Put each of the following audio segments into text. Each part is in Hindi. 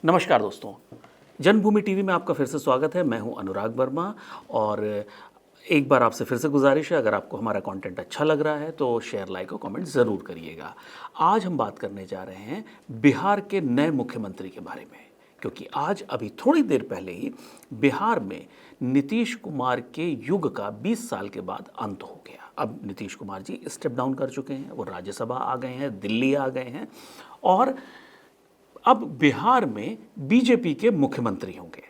नमस्कार दोस्तों, जन्मभूमि टीवी में आपका फिर से स्वागत है। मैं हूं अनुराग वर्मा और एक बार आपसे फिर से गुजारिश है, अगर आपको हमारा कंटेंट अच्छा लग रहा है तो शेयर, लाइक और कमेंट ज़रूर करिएगा। आज हम बात करने जा रहे हैं बिहार के नए मुख्यमंत्री के बारे में, क्योंकि आज अभी थोड़ी देर पहले ही बिहार में नीतीश कुमार के युग का 20 साल के बाद अंत हो गया। अब नीतीश कुमार जी स्टेप डाउन कर चुके हैं, वो राज्यसभा आ गए हैं, दिल्ली आ गए हैं और अब बिहार में बीजेपी के मुख्यमंत्री होंगे।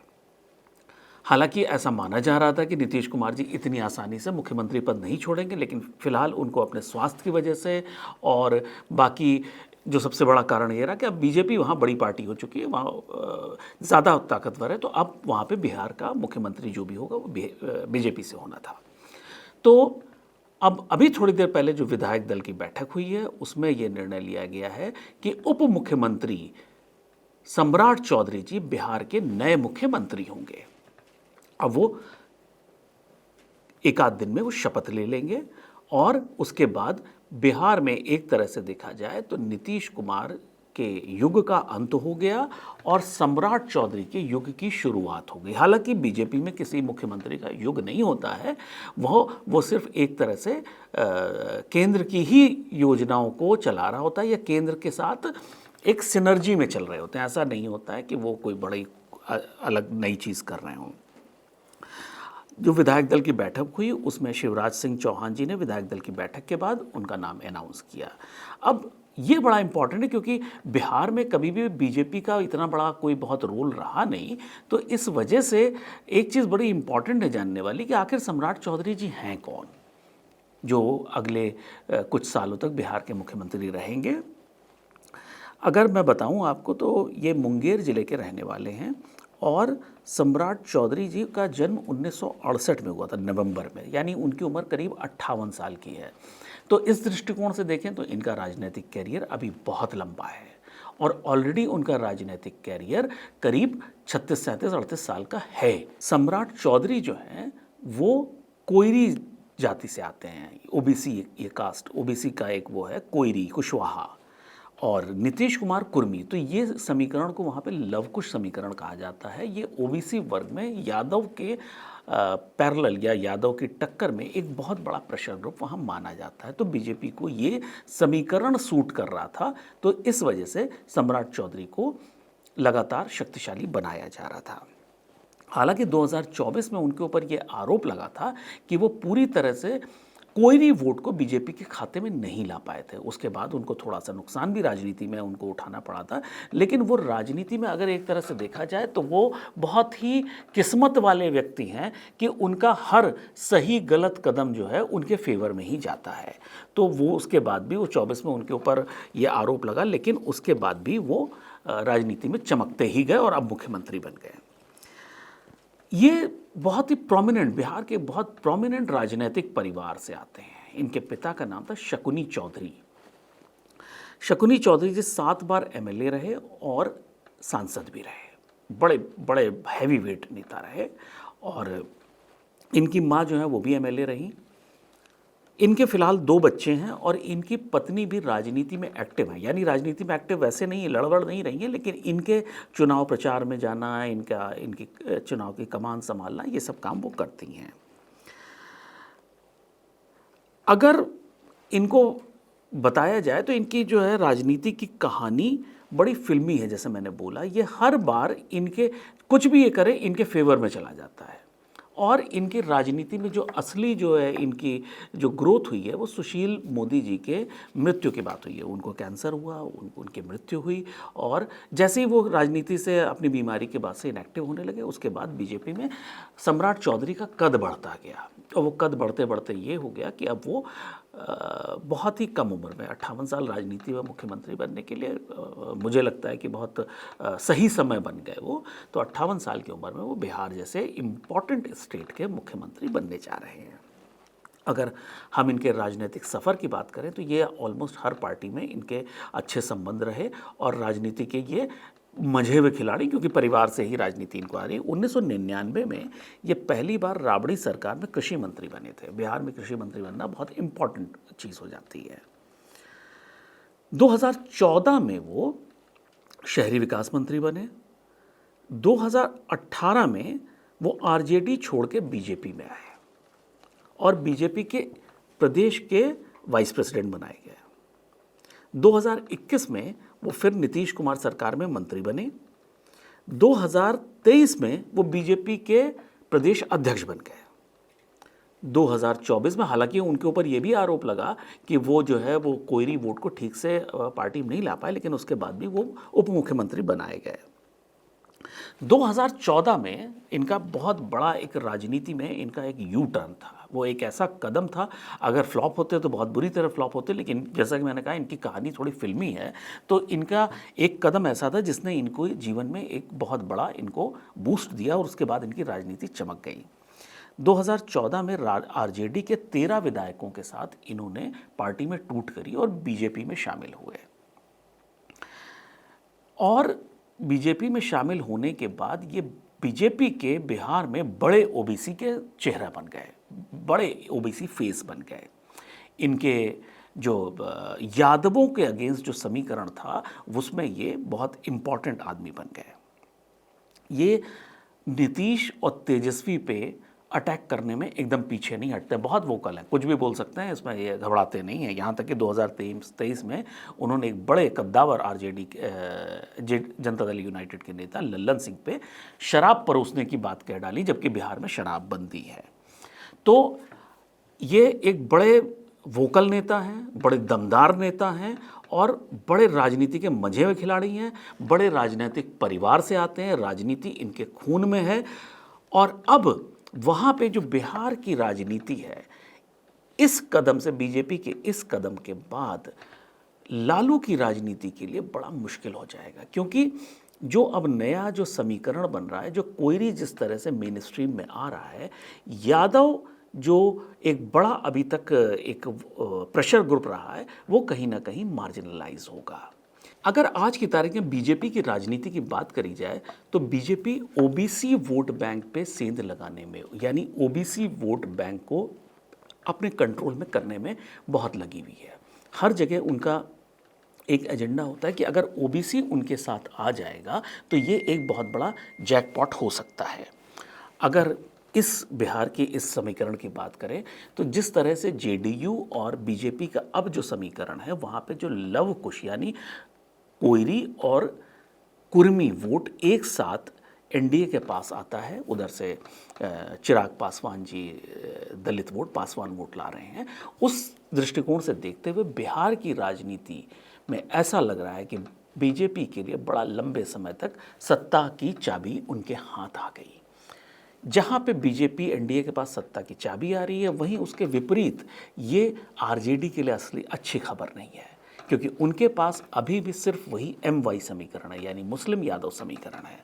हालांकि ऐसा माना जा रहा था कि नीतीश कुमार जी इतनी आसानी से मुख्यमंत्री पद नहीं छोड़ेंगे, लेकिन फिलहाल उनको अपने स्वास्थ्य की वजह से और बाकी जो सबसे बड़ा कारण ये रहा कि अब बीजेपी वहाँ बड़ी पार्टी हो चुकी है, वहाँ ज़्यादा ताकतवर है, तो अब वहाँ पे बिहार का मुख्यमंत्री जो भी होगा वो बीजेपी से होना था। तो अब अभी थोड़ी देर पहले जो विधायक दल की बैठक हुई है उसमें ये निर्णय लिया गया है कि उप मुख्यमंत्री सम्राट चौधरी जी बिहार के नए मुख्यमंत्री होंगे। अब वो एक आध दिन में वो शपथ ले लेंगे और उसके बाद बिहार में एक तरह से देखा जाए तो नीतीश कुमार के युग का अंत हो गया और सम्राट चौधरी के युग की शुरुआत हो गई। हालांकि बीजेपी में किसी मुख्यमंत्री का युग नहीं होता है, वो सिर्फ एक तरह से केंद्र की ही योजनाओं को चला रहा होता है या केंद्र के साथ एक सिनर्जी में चल रहे होते हैं। ऐसा नहीं होता है कि वो कोई बड़ी अलग नई चीज़ कर रहे हों। जो विधायक दल की बैठक हुई उसमें शिवराज सिंह चौहान जी ने विधायक दल की बैठक के बाद उनका नाम अनाउंस किया। अब ये बड़ा इंपॉर्टेंट है क्योंकि बिहार में कभी भी बीजेपी का इतना बड़ा कोई बहुत रोल रहा नहीं, तो इस वजह से एक चीज़ बड़ी इंपॉर्टेंट है जानने वाली कि आखिर सम्राट चौधरी जी हैं कौन, जो अगले कुछ सालों तक बिहार के मुख्यमंत्री रहेंगे। अगर मैं बताऊं आपको तो ये मुंगेर ज़िले के रहने वाले हैं और सम्राट चौधरी जी का जन्म 1968 में हुआ था नवंबर में, यानी उनकी उम्र करीब 58 साल की है। तो इस दृष्टिकोण से देखें तो इनका राजनीतिक कैरियर अभी बहुत लंबा है और ऑलरेडी उनका राजनीतिक कैरियर करीब 36, 37, 38 साल का है। सम्राट चौधरी जो हैं वो कोयरी जाति से आते हैं, ओबीसी, ये कास्ट ओबीसी का एक वो है कोयरी कुशवाहा, और नीतीश कुमार कुर्मी। तो ये समीकरण को वहाँ पे लवकुश समीकरण कहा जाता है। ये ओबीसी वर्ग में यादव के पैरेलल या यादव की टक्कर में एक बहुत बड़ा प्रेशर ग्रुप वहाँ माना जाता है। तो बीजेपी को ये समीकरण सूट कर रहा था, तो इस वजह से सम्राट चौधरी को लगातार शक्तिशाली बनाया जा रहा था। हालांकि 2024 में उनके ऊपर ये आरोप लगा था कि वो पूरी तरह से कोई भी वोट को बीजेपी के खाते में नहीं ला पाए थे। उसके बाद उनको थोड़ा सा नुकसान भी राजनीति में उनको उठाना पड़ा था, लेकिन वो राजनीति में अगर एक तरह से देखा जाए तो वो बहुत ही किस्मत वाले व्यक्ति हैं कि उनका हर सही गलत कदम जो है उनके फेवर में ही जाता है। तो वो उसके बाद भी वो 24 में उनके ऊपर ये आरोप लगा, लेकिन उसके बाद भी वो राजनीति में चमकते ही गए और अब मुख्यमंत्री बन गए। ये बहुत ही प्रोमिनेंट, बिहार के बहुत प्रोमिनेंट राजनीतिक परिवार से आते हैं। इनके पिता का नाम था शकुनी चौधरी। शकुनी चौधरी जी 7 बार एमएलए रहे और सांसद भी रहे, बड़े बड़े हैवी वेट नेता रहे। और इनकी माँ जो है वो भी एमएलए रही। इनके फिलहाल 2 बच्चे हैं और इनकी पत्नी भी राजनीति में एक्टिव है, यानी राजनीति में एक्टिव वैसे नहीं, लड़बड़ नहीं रही है, लेकिन इनके चुनाव प्रचार में जाना, इनकी चुनाव की कमान संभालना, ये सब काम वो करती हैं। अगर इनको बताया जाए तो इनकी जो है राजनीति की कहानी बड़ी फिल्मी है। जैसे मैंने बोला, ये हर बार इनके कुछ भी ये करे इनके फेवर में चला जाता है। और इनकी राजनीति में जो असली जो है इनकी जो ग्रोथ हुई है वो सुशील मोदी जी के मृत्यु की बात हुई है। उनको कैंसर हुआ, उनकी मृत्यु हुई और जैसे ही वो राजनीति से अपनी बीमारी के बाद से इनएक्टिव होने लगे, उसके बाद बीजेपी में सम्राट चौधरी का कद बढ़ता गया और वो कद बढ़ते बढ़ते ये हो गया कि अब वो बहुत ही कम उम्र में 58 साल राजनीति में मुख्यमंत्री बनने के लिए मुझे लगता है कि बहुत सही समय बन गए वो। तो 58 साल की उम्र में वो बिहार जैसे इम्पॉर्टेंट स्टेट के मुख्यमंत्री बनने जा रहे हैं। अगर हम इनके राजनीतिक सफ़र की बात करें तो ये ऑलमोस्ट हर पार्टी में इनके अच्छे संबंध रहे और राजनीति के ये मंझे हुए खिलाड़ी, क्योंकि परिवार से ही राजनीति इनको आ रही। 1999 में ये पहली बार राबड़ी सरकार में कृषि मंत्री बने थे। बिहार में कृषि मंत्री बनना बहुत इंपॉर्टेंट चीज़ हो जाती है। 2014 में वो शहरी विकास मंत्री बने 2018 में वो आरजेडी छोड़ के बीजेपी में आए और बीजेपी के प्रदेश के वाइस प्रेसिडेंट बनाए गए। 2021 में वो फिर नीतीश कुमार सरकार में मंत्री बने। 2023 में वो बीजेपी के प्रदेश अध्यक्ष बन गए। 2024 में हालांकि उनके ऊपर ये भी आरोप लगा कि वो जो है वो कोयरी वोट को ठीक से पार्टी में नहीं ला पाए, लेकिन उसके बाद भी वो उप मुख्यमंत्री बनाए गए। 2014 में इनका बहुत बड़ा एक राजनीति में इनका एक यू टर्न था। वो एक ऐसा कदम था, अगर फ्लॉप होते तो बहुत बुरी तरह फ्लॉप होते, लेकिन जैसा कि मैंने कहा इनकी कहानी थोड़ी फिल्मी है, तो इनका एक कदम ऐसा था जिसने इनको जीवन में एक बहुत बड़ा इनको बूस्ट दिया और उसके बाद इनकी राजनीति चमक गई। 2014 में आरजेडी के 13 विधायकों के साथ इन्होंने पार्टी में टूट करी और बीजेपी में शामिल हुए। और बीजेपी में शामिल होने के बाद ये बीजेपी के बिहार में बड़े ओबीसी के चेहरा बन गए, बड़े ओबीसी फेस बन गए। इनके जो यादवों के अगेंस्ट जो समीकरण था उसमें ये बहुत इम्पॉर्टेंट आदमी बन गए। ये नीतीश और तेजस्वी पे अटैक करने में एकदम पीछे नहीं हटते, बहुत वोकल हैं, कुछ भी बोल सकते हैं, इसमें ये घबराते नहीं हैं। यहाँ तक कि 2023 में उन्होंने एक बड़े कद्दावर आरजेडी जनता दल यूनाइटेड के नेता लल्लन सिंह पे शराब परोसने की बात कह डाली, जबकि बिहार में शराब बंदी है। तो ये एक बड़े वोकल नेता हैं, बड़े दमदार नेता हैं और बड़े राजनीति के मजे हुए खिलाड़ी हैं, बड़े राजनीतिक परिवार से आते हैं, राजनीति इनके खून में है। और अब वहाँ पे जो बिहार की राजनीति है, इस कदम से, बीजेपी के इस कदम के बाद लालू की राजनीति के लिए बड़ा मुश्किल हो जाएगा, क्योंकि जो अब नया जो समीकरण बन रहा है, जो कोयरी जिस तरह से मेन स्ट्रीम में आ रहा है, यादव जो एक बड़ा अभी तक एक प्रेशर ग्रुप रहा है, वो कहीं ना कहीं मार्जिनलाइज होगा। अगर आज की तारीख में बीजेपी की राजनीति की बात करी जाए तो बीजेपी ओबीसी वोट बैंक पे सेंध लगाने में, यानी ओबीसी वोट बैंक को अपने कंट्रोल में करने में बहुत लगी हुई है। हर जगह उनका एक एजेंडा होता है कि अगर ओबीसी उनके साथ आ जाएगा तो ये एक बहुत बड़ा जैकपॉट हो सकता है। अगर इस बिहार के इस समीकरण की बात करें तो जिस तरह से जेडीयू और बीजेपी का अब जो समीकरण है, वहाँ पे जो लव कुश यानी कोयरी और कुर्मी वोट एक साथ एनडीए के पास आता है, उधर से चिराग पासवान जी दलित वोट, पासवान वोट ला रहे हैं। उस दृष्टिकोण से देखते हुए बिहार की राजनीति में ऐसा लग रहा है कि बीजेपी के लिए बड़ा लंबे समय तक सत्ता की चाबी उनके हाथ आ गई। जहाँ पे बीजेपी एनडीए के पास सत्ता की चाबी आ रही है, वहीं उसके विपरीत ये आरजेडी के लिए असली अच्छी खबर नहीं है, क्योंकि उनके पास अभी भी सिर्फ वही MY समीकरण है, यानी मुस्लिम यादव समीकरण है।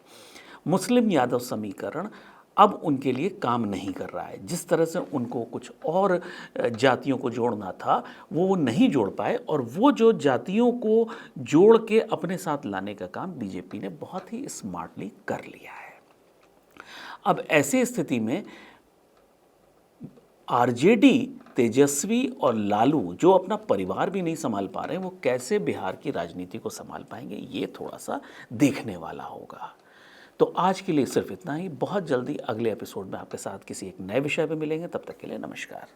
मुस्लिम यादव समीकरण अब उनके लिए काम नहीं कर रहा है। जिस तरह से उनको कुछ और जातियों को जोड़ना था वो नहीं जोड़ पाए, और वो जो जातियों को जोड़ के अपने साथ लाने का काम बीजेपी ने बहुत ही स्मार्टली कर लिया है। अब ऐसी स्थिति में आरजेडी, तेजस्वी और लालू जो अपना परिवार भी नहीं संभाल पा रहे हैं, वो कैसे बिहार की राजनीति को संभाल पाएंगे, ये थोड़ा सा देखने वाला होगा। तो आज के लिए सिर्फ इतना ही। बहुत जल्दी अगले एपिसोड में आपके साथ किसी एक नए विषय पे मिलेंगे। तब तक के लिए नमस्कार।